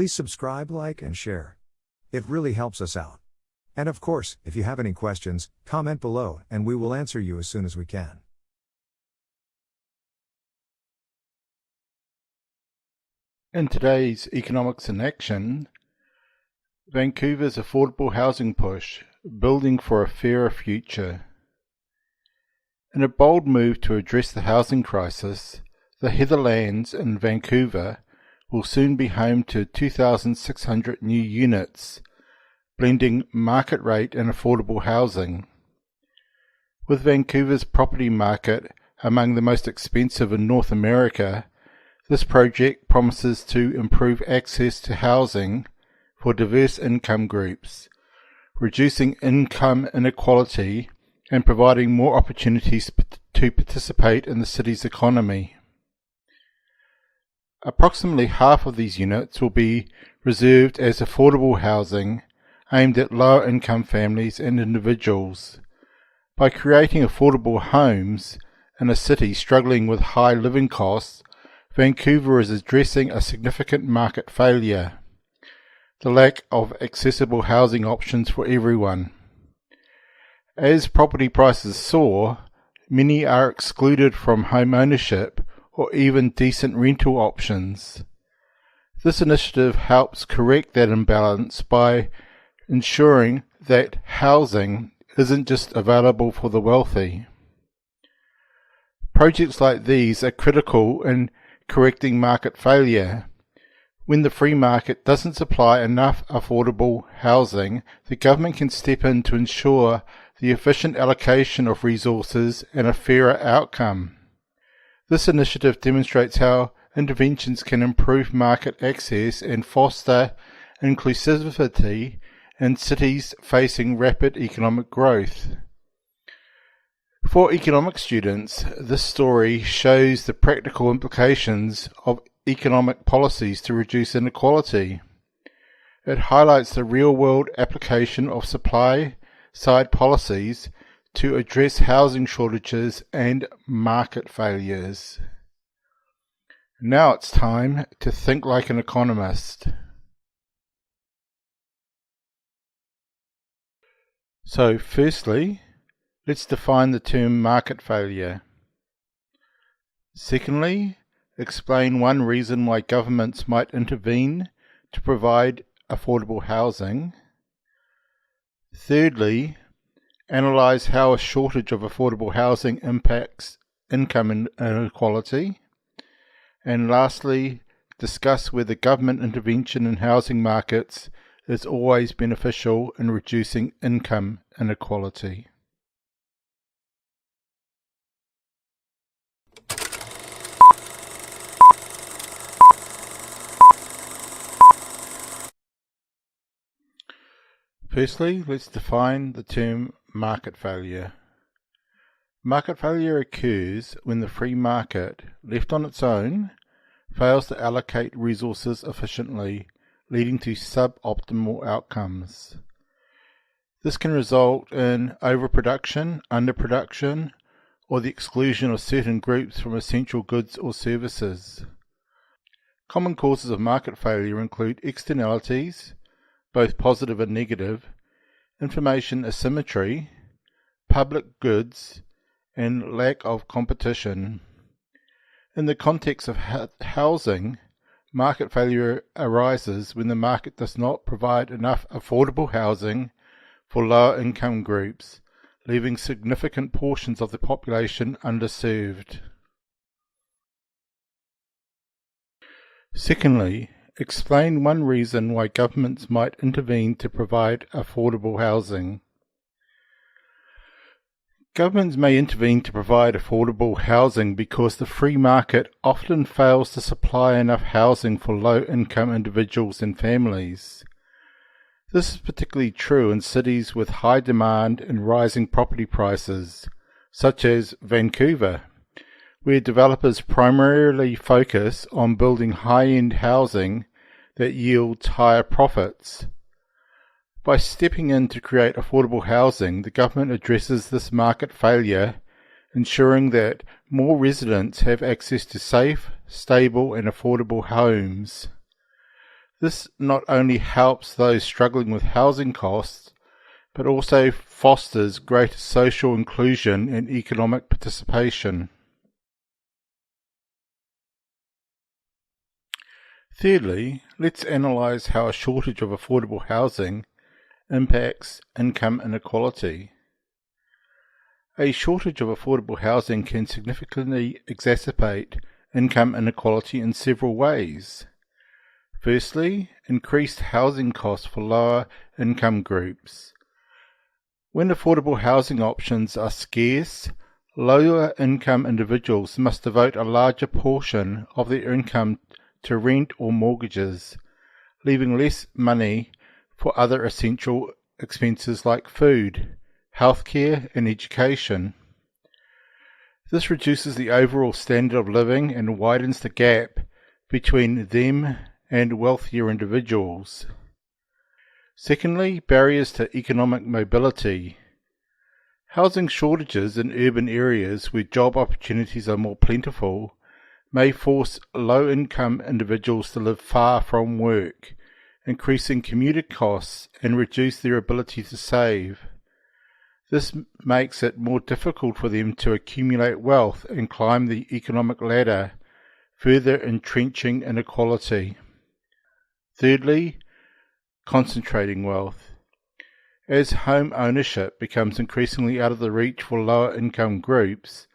Please subscribe, like, and share. It really helps us out. And of course, if you have any questions, comment below and we will answer you as soon as we can. In today's Economics in Action, Vancouver's affordable housing push, building for a fairer future. In a bold move to address the housing crisis, the Heatherlands in Vancouver will soon be home to 2,600 new units, blending market rate and affordable housing. With Vancouver's property market among the most expensive in North America, this project promises to improve access to housing for diverse income groups, reducing income inequality and providing more opportunities to participate in the city's economy. Approximately half of these units will be reserved as affordable housing aimed at lower income families and individuals. By creating affordable homes in a city struggling with high living costs, Vancouver is addressing a significant market failure: the lack of accessible housing options for everyone. As property prices soar, many are excluded from homeownership or even decent rental options. This initiative helps correct that imbalance by ensuring that housing isn't just available for the wealthy. Projects like these are critical in correcting market failure. When the free market doesn't supply enough affordable housing, the government can step in to ensure the efficient allocation of resources and a fairer outcome. This initiative demonstrates how interventions can improve market access and foster inclusivity in cities facing rapid economic growth. For economics students, this story shows the practical implications of economic policies to reduce inequality. It highlights the real-world application of supply-side policies to address housing shortages and market failures. Now it's time to think like an economist. So firstly, let's define the term market failure. Secondly, explain one reason why governments might intervene to provide affordable housing. Thirdly, analyze how a shortage of affordable housing impacts income inequality. And lastly, discuss whether government intervention in housing markets is always beneficial in reducing income inequality. Firstly, let's define the term market failure. Market failure occurs when the free market, left on its own, fails to allocate resources efficiently, leading to suboptimal outcomes. This can result in overproduction, underproduction, or the exclusion of certain groups from essential goods or services. Common causes of market failure include externalities, both positive and negative, information asymmetry, public goods, and lack of competition. In the context of housing, market failure arises when the market does not provide enough affordable housing for lower income groups, leaving significant portions of the population underserved. Secondly, explain one reason why governments might intervene to provide affordable housing. Governments may intervene to provide affordable housing because the free market often fails to supply enough housing for low-income individuals and families. This is particularly true in cities with high demand and rising property prices, such as Vancouver, where developers primarily focus on building high-end housing that yields higher profits. By stepping in to create affordable housing, the government addresses this market failure, ensuring that more residents have access to safe, stable and affordable homes. This not only helps those struggling with housing costs, but also fosters greater social inclusion and economic participation. Thirdly, let's analyse how a shortage of affordable housing impacts income inequality. A shortage of affordable housing can significantly exacerbate income inequality in several ways. Firstly, increased housing costs for lower income groups. When affordable housing options are scarce, lower income individuals must devote a larger portion of their income to rent or mortgages, leaving less money for other essential expenses like food, healthcare, and education. This reduces the overall standard of living and widens the gap between them and wealthier individuals. Secondly, barriers to economic mobility. Housing shortages in urban areas where job opportunities are more plentiful may force low-income individuals to live far from work, increasing commuter costs and reduce their ability to save. This makes it more difficult for them to accumulate wealth and climb the economic ladder, further entrenching inequality. Thirdly, concentrating wealth. As home ownership becomes increasingly out of the reach for lower income groups,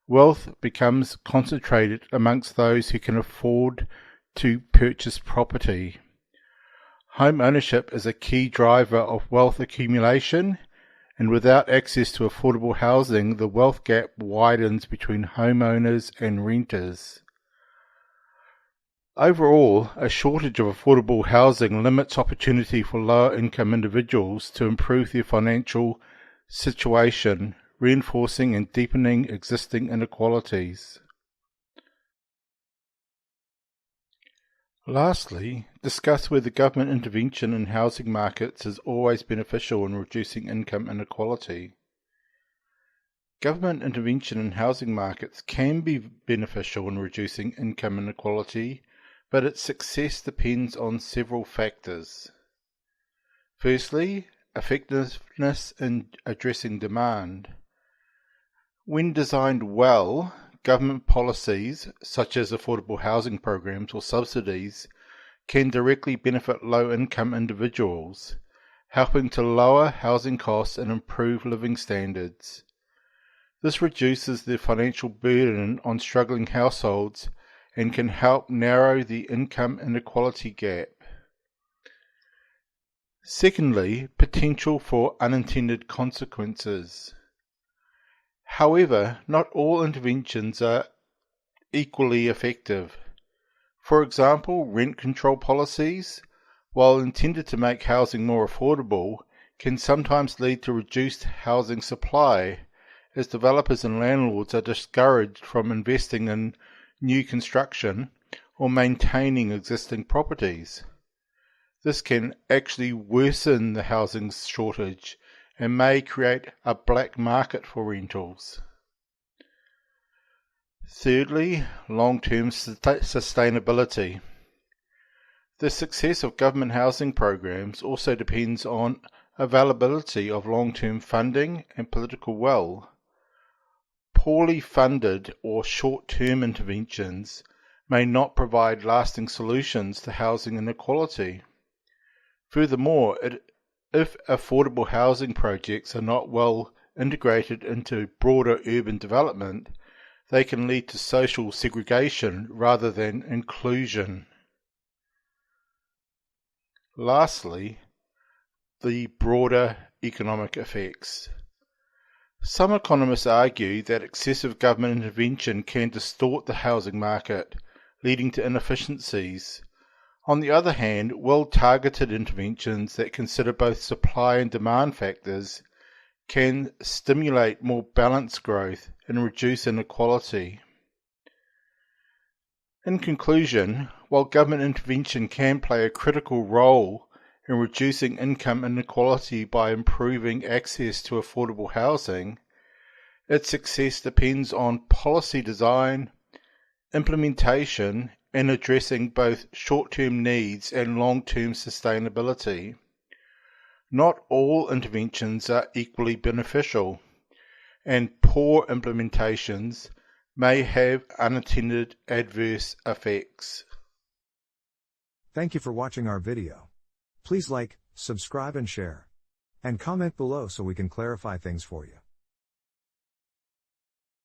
wealth becomes concentrated amongst those who can afford to purchase property. Home ownership is a key driver of wealth accumulation, and without access to affordable housing, the wealth gap widens between homeowners and renters. Overall, a shortage of affordable housing limits opportunity for lower income individuals to improve their financial situation, reinforcing and deepening existing inequalities. Lastly, discuss whether government intervention in housing markets is always beneficial in reducing income inequality. Government intervention in housing markets can be beneficial in reducing income inequality, but its success depends on several factors. Firstly, effectiveness in addressing demand. When designed well, government policies, such as affordable housing programs or subsidies, can directly benefit low-income individuals, helping to lower housing costs and improve living standards. This reduces the financial burden on struggling households and can help narrow the income inequality gap. Secondly, potential for unintended consequences. However, not all interventions are equally effective. For example, rent control policies, while intended to make housing more affordable, can sometimes lead to reduced housing supply, as developers and landlords are discouraged from investing in new construction or maintaining existing properties. This can actually worsen the housing shortage and may create a black market for rentals. Thirdly, long-term sustainability. The success of government housing programs also depends on availability of long-term funding and political will. Poorly funded or short-term interventions may not provide lasting solutions to housing inequality. Furthermore, if affordable housing projects are not well integrated into broader urban development, they can lead to social segregation rather than inclusion. Lastly, the broader economic effects. Some economists argue that excessive government intervention can distort the housing market, leading to inefficiencies. On the other hand, well-targeted interventions that consider both supply and demand factors can stimulate more balanced growth and reduce inequality. In conclusion, while government intervention can play a critical role in reducing income inequality by improving access to affordable housing, its success depends on policy design, implementation, in addressing both short-term needs and long-term sustainability. Not all interventions are equally beneficial, and poor implementations may have unintended adverse effects. Thank you for watching our video. Please like, subscribe and share. And comment below so we can clarify things for you.